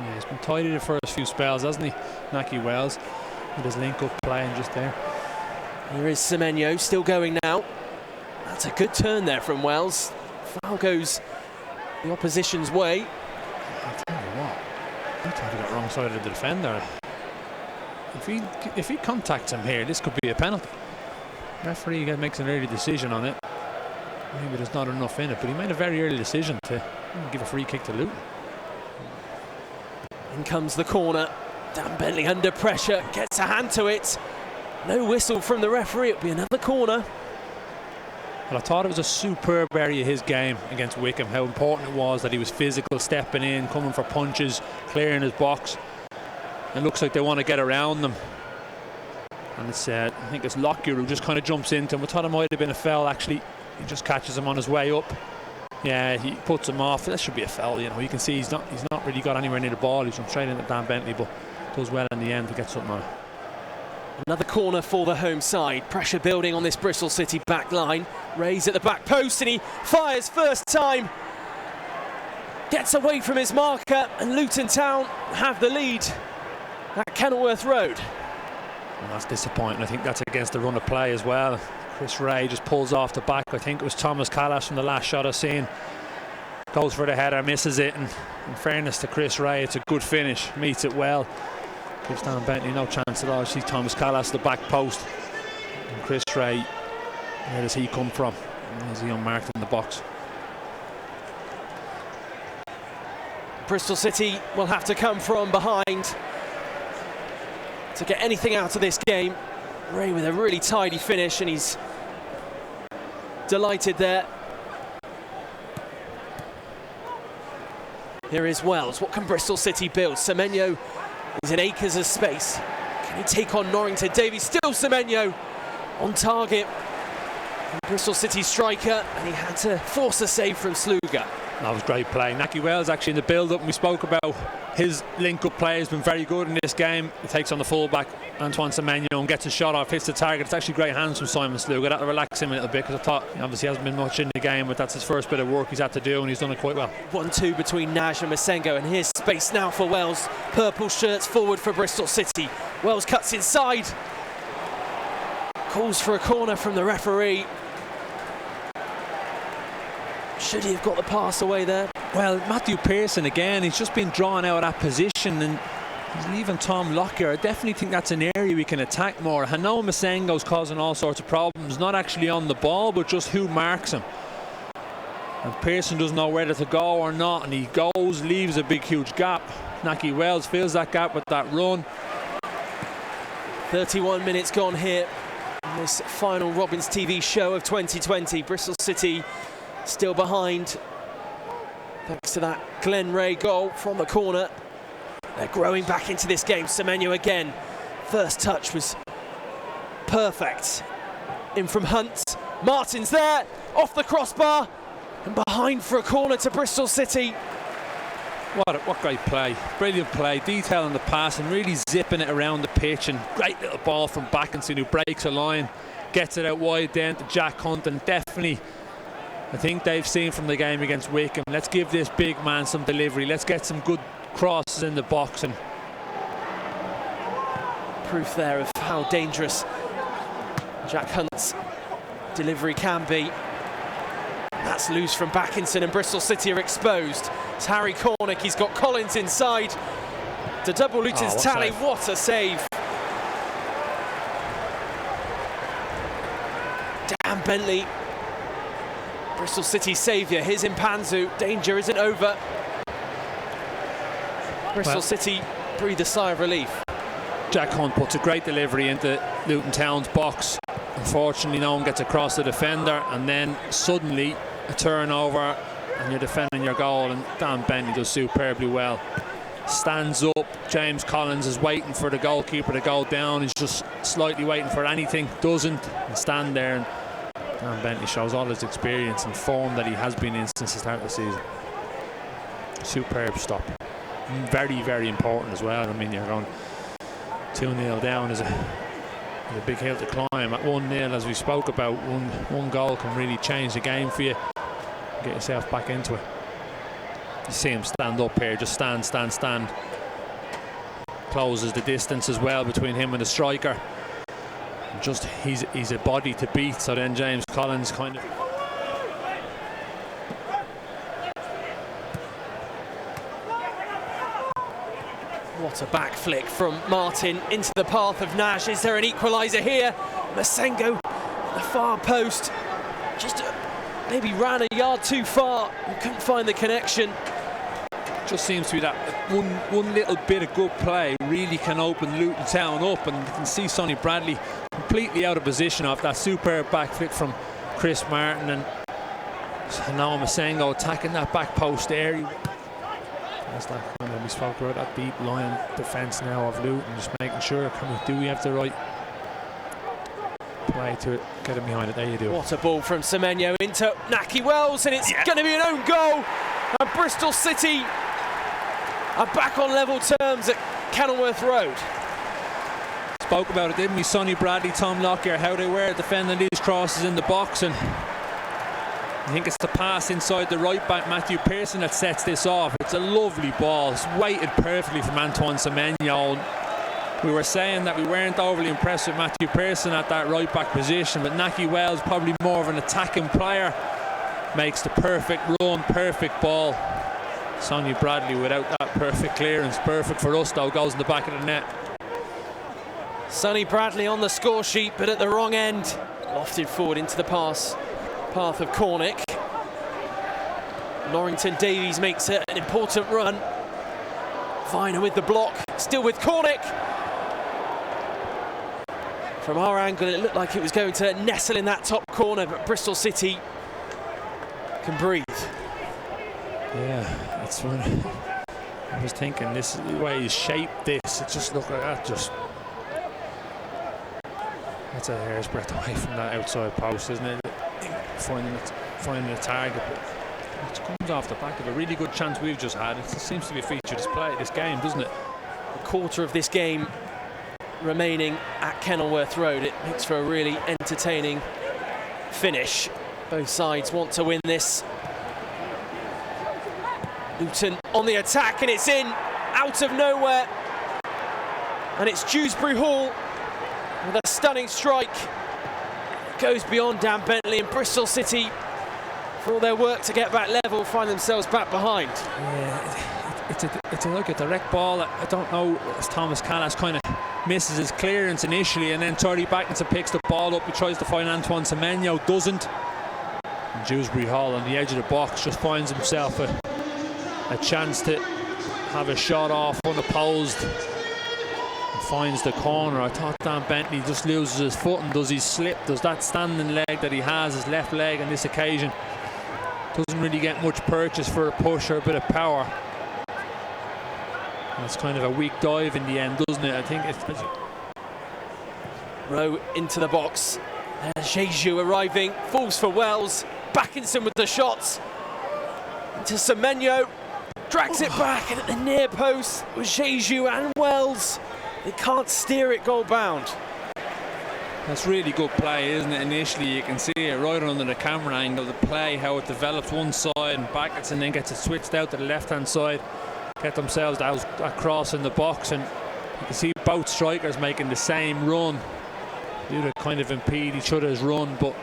Yeah, he's been tidy the first few spells, hasn't he, Naki Wells, with his link-up playing just there. Here is Semenyo, still going now. That's a good turn there from Wells. Foul goes the opposition's way. I'll tell you what, I thought he got wrong side of the defender. If he contacts him here, this could be a penalty. Referee makes an early decision on it. Maybe there's not enough in it, but he made a very early decision to give a free kick to Luton. In comes the corner. Dan Bentley under pressure, gets a hand to it. No whistle from the referee, it'll be another corner. Well, I thought it was a superb area of his game against Wickham, how important it was that he was physical, stepping in, coming for punches, clearing his box. It looks like they want to get around them. And it's, I think it's Lockyer who just kind of jumps into him. I thought it might have been a foul, actually. He just catches him on his way up. Yeah, he puts him off. That should be a foul, you know. You can see he's not really got anywhere near the ball. He's straight into Dan Bentley, but does well in the end to get something on it. Another corner for the home side. Pressure building on this Bristol City back line. Ray's at the back post and he fires first time. Gets away from his marker and Luton Town have the lead at Kenilworth Road. And that's disappointing. I think that's against the run of play as well. Chris Ray just pulls off the back. I think it was Thomas Callas from the last shot I've seen. Goes for the header, misses it, and in fairness to Chris Ray, it's a good finish, meets it well. Gives Dan Bentley no chance at all. See Thomas Callas at the back post. And Chris Ray, where does he come from? Is he unmarked in the box? Bristol City will have to come from behind to get anything out of this game. Ray with a really tidy finish and he's delighted there. Here is Wells. What can Bristol City build? Semenyo is in acres of space. Can he take on Norrington Davies? Still Semenyo on target. Bristol City striker, and he had to force a save from Sluga. That was great play. Naki Wells actually in the build-up, and we spoke about his link-up play has been very good in this game. He takes on the full-back, Antoine Semenyo, and gets a shot off, hits the target. It's actually great hands from Simon Sluga. That'll relax him a little bit, because I thought, obviously, he hasn't been much in the game, but that's his first bit of work he's had to do, and he's done it quite well. 1-2 between Nash and Masengo, and here's space now for Wells. Purple shirts forward for Bristol City. Wells cuts inside. Calls for a corner from the referee. Should he have got the pass away there? Well, Matthew Pearson again, he's just been drawn out of that position and he's leaving Tom Lockyer. I definitely think that's an area we can attack more. I know Masengo's causing all sorts of problems, not actually on the ball, but just who marks him. And Pearson doesn't know whether to go or not, and he goes, leaves a big, huge gap. Naki Wells fills that gap with that run. 31 minutes gone here in this final Robins TV show of 2020. Bristol City still behind, thanks to that Glenn Ray goal from the corner. They're growing back into this game. Semenyo again. First touch was perfect. In from Hunt. Martin's there, off the crossbar, and behind for a corner to Bristol City. What great play. Brilliant play. Detail in the pass and really zipping it around the pitch, and great little ball from Backinson, who breaks a line, gets it out wide then to Jack Hunt, and definitely I think they've seen from the game against Wickham, let's give this big man some delivery, let's get some good crosses in the box. And proof there of how dangerous Jack Hunt's delivery can be. That's loose from Backinson, and Bristol City are exposed. It's Harry Cornick, he's got Collins inside to double Luton's tally. What a save. Dan Bentley, Bristol City saviour. Here's Mpanzu. Danger isn't over. Bristol City breathe a sigh of relief. Jack Hunt puts a great delivery into Luton Town's box. Unfortunately, no one gets across the defender, and then suddenly a turnover and you're defending your goal, and Dan Bentley does superbly well. Stands up. James Collins is waiting for the goalkeeper to go down. He's just slightly waiting for anything. Doesn't, and stand there. And Dan Bentley shows all his experience and form that he has been in since the start of the season. Superb stop. Very, very important as well. I mean, you're going 2-0 down is a big hill to climb. At 1-0, as we spoke about, one goal can really change the game for you. Get yourself back into it. You see him stand up here, just stand. Closes the distance as well between him and the striker. Just he's a body to beat. So then James Collins kind of. What a back flick from Martin into the path of Nash. Is there an equaliser here? Masengo at the far post. Just maybe ran a yard too far and couldn't find the connection. Just seems to be that one little bit of good play really can open Luton Town up, and you can see Sonny Bradley completely out of position off that superb back flick from Chris Martin, and now Masengo attacking that back post there. That's that kind of, we spoke about that deep line defence now of Luton, just making sure, do we have the right play to get him behind it? There you do. What a ball from Semenyo into Naki Wells, and it's going to be an own goal, and Bristol City are back on level terms at Kenilworth Road. Spoke about it, didn't we? Sonny Bradley, Tom Lockyer, how they were defending these crosses in the box, and I think it's the pass inside the right back, Matthew Pearson, that sets this off. It's a lovely ball. It's weighted perfectly from Antoine Semenyo. We were saying that we weren't overly impressed with Matthew Pearson at that right back position, but Naki Wells, probably more of an attacking player, makes the perfect run, perfect ball. Sonny Bradley without that perfect clearance. Perfect for us though, goes in the back of the net. Sonny Bradley on the score sheet, but at the wrong end. Lofted forward into the path of Cornick. Norrington Davies makes it an important run. Viner with the block, still with Cornick. From our angle, it looked like it was going to nestle in that top corner, but Bristol City can breathe. Yeah, that's what I was thinking. This is the way he's shaped this. It just looked like that. That's a hair's breadth away from that outside post, isn't it? Finding a target, but it comes off the back of a really good chance we've just had. It seems to be a feature display of this game, doesn't it? A quarter of this game remaining at Kenilworth Road. It makes for a really entertaining finish. Both sides want to win this. Luton on the attack, and it's in out of nowhere, and it's Dewsbury Hall with a stunning strike. It goes beyond Dan Bentley, and Bristol City, for all their work to get back level, find themselves back behind. Yeah, it's like a direct ball. I don't know, as Thomas Callas kind of misses his clearance initially, and then Turley Backington picks the ball up. He tries to find Antoine Semenyo, doesn't. And Dewsbury Hall on the edge of the box just finds himself a chance to have a shot off unopposed and finds the corner. I thought Dan Bentley just loses his foot and does his slip, does that standing leg that he has, his left leg on this occasion. Doesn't really get much purchase for a push or a bit of power. And it's kind of a weak dive in the end, doesn't it? I think it's Rowe into the box. Jeju arriving, falls for Wells. Backinson with the shots. Into Semenyo. Drags it back, and at the near post with Jeju and Wells. They can't steer it goal bound. That's really good play, isn't it? Initially you can see it right under the camera angle, the play, how it develops one side and Backinson then gets it switched out to the left hand side, get themselves that cross in the box, and you can see both strikers making the same run. Do to kind of impede each other's run, but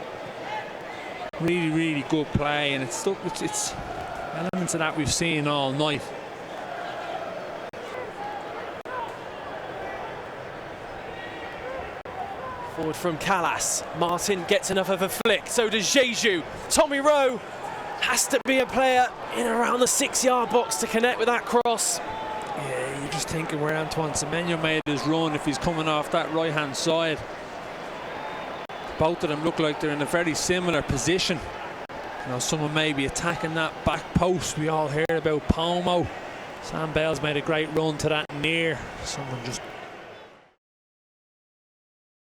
really good play, and it's elements of that we've seen all night. Forward from Callas. Martin gets enough of a flick, so does Jeju. Tommy Rowe has to be a player in around the 6-yard box to connect with that cross. Yeah, you're just thinking where Antoine Semenyo made his run if he's coming off that right hand side. Both of them look like they're in a very similar position. You know, someone may be attacking that back post. We all heard about Pomo. Sam Bell's made a great run to that near. Someone just